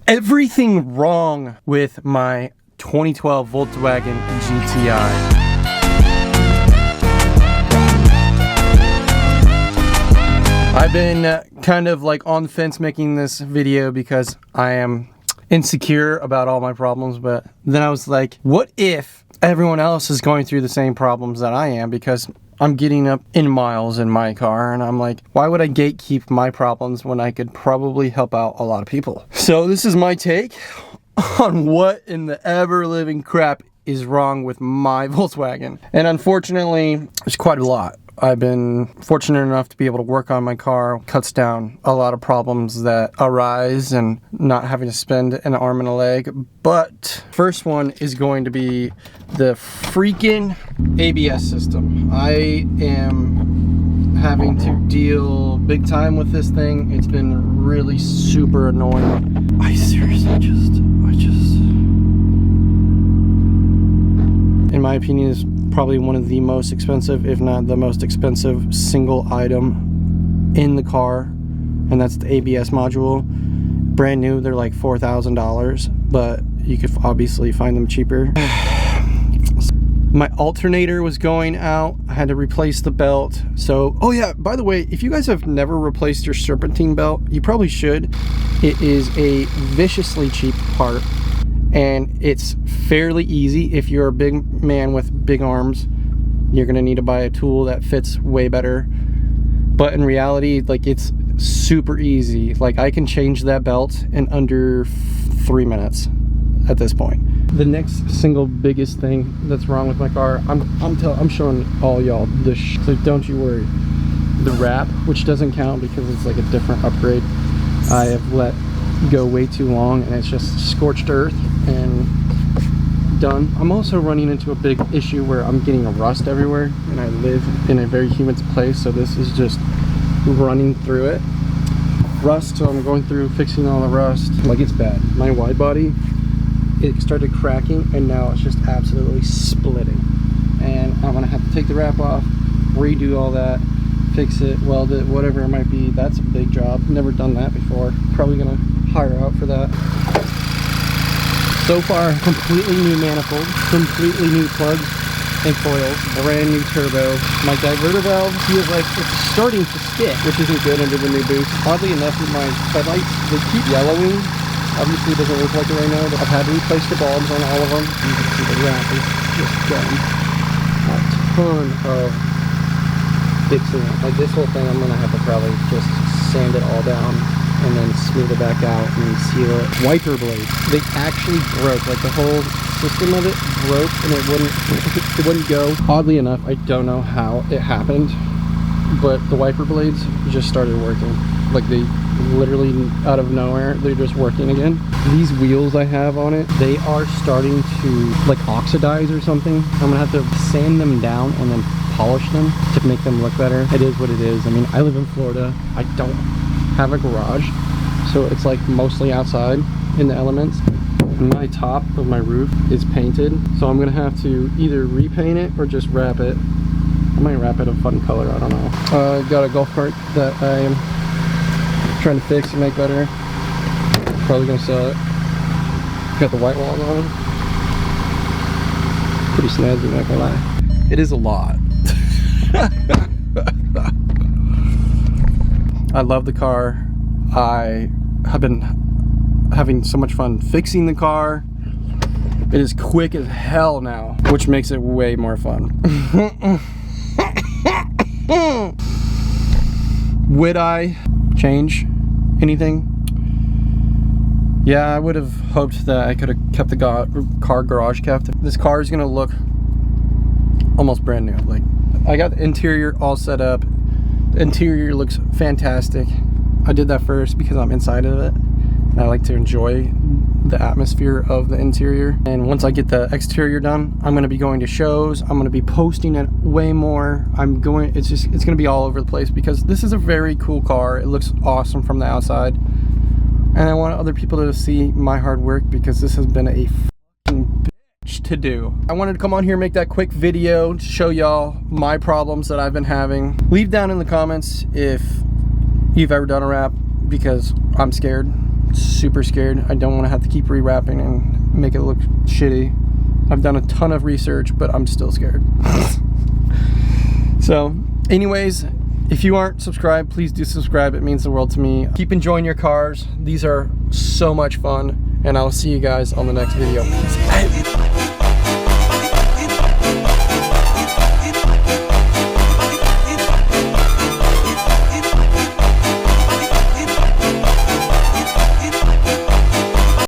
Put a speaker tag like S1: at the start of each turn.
S1: Everything wrong with my 2012 Volkswagen GTI. I've been kind of like on the fence making this video because I am insecure about all my problems, but then I was like, what if everyone else is going through the same problems that I am? Because I'm getting up in miles in my car, and I'm like, why would I gatekeep my problems when I could probably help out a lot of people? So this is my take on what in the ever-living crap is wrong with my Volkswagen. And unfortunately, there's quite a lot. I've been fortunate enough to be able to work on my car. Cuts down a lot of problems that arise and not having to spend an arm and a leg. But first one is going to be the freaking ABS system. I am having to deal big time with this thing. It's been really super annoying. I seriously just in my opinion, is probably one of the most expensive, if not the most expensive single item in the car, and that's the ABS module. Brand new, they're like $4,000, but you could obviously find them cheaper. My alternator was going out. I had to replace the belt. So, oh yeah, by the way, if you guys have never replaced your serpentine belt, you probably should. It is a viciously cheap part, and it's fairly easy. If you're a big man with big arms, you're gonna need to buy a tool that fits way better. But in reality, like, it's super easy. Like, I can change that belt in under 3 minutes at this point. The next single biggest thing that's wrong with my car, I'm showing all y'all this, so don't you worry. The wrap, which doesn't count because it's like a different upgrade, I have let go way too long, and it's just scorched earth and done. I'm also running into a big issue where I'm getting a rust everywhere, and I live in a very humid place, so this is just running through it. Rust, so I'm going through fixing all the rust. Like, it's bad. My wide body, it started cracking, and now it's just absolutely splitting. And I'm gonna have to take the wrap off, redo all that, fix it, weld it, whatever it might be. That's a big job. Never done that before. Probably gonna hire out for that. So far, completely new manifold, completely new plugs and coils, brand new turbo. My diverter valve feels like it's starting to stick, which isn't good under the new boost. Oddly enough, my headlights, they keep yellowing. Obviously it doesn't look like it right now, but I've had to replace the bulbs on all of them. You can see the wrap is just done. A ton of fixing it. Like, this whole thing, I'm gonna have to probably just sand it all down and then smooth it back out and seal it. Wiper blades, they actually broke. Like, the whole system of it broke, and it wouldn't go. Oddly enough, I don't know how it happened, but the wiper blades just started working. Like, they literally out of nowhere, they're just working again. These wheels I have on it, they are starting to like oxidize or something. I'm gonna have to sand them down and then polish them to make them look better. It is what it is. I mean, I live in Florida. I don't have a garage, so it's like mostly outside in the elements. My top of my roof is painted, so I'm gonna have to either repaint it or just wrap it. I might wrap it a fun color, I don't know. I got a golf cart that I am trying to fix and make better. Probably gonna sell it. Got the white walls on it. Pretty snazzy, not gonna lie. It is a lot. I love the car. I have been having so much fun fixing the car. It is quick as hell now, which makes it way more fun. Would I change anything? Yeah, I would have hoped that I could have kept the car garage kept. This car is gonna look almost brand new. Like, I got the interior all set up. The interior looks fantastic. I did that first because I'm inside of it, and I like to enjoy the atmosphere of the interior. And once I get the exterior done, I'm gonna be going to shows. I'm gonna be posting it way more. It's gonna be all over the place because this is a very cool car. It looks awesome from the outside, and I want other people to see my hard work because this has been a fucking bitch to do. I wanted to come on here and make that quick video to show y'all my problems that I've been having. Leave down in the comments if you've ever done a wrap, because I'm scared. super scared. I don't want to have to keep rewrapping and make it look shitty. I've done a ton of research, but I'm still scared. So anyways, if you aren't subscribed, please do subscribe. It means the world to me. Keep enjoying your cars. These are so much fun, and I'll see you guys on the next video. Peace out.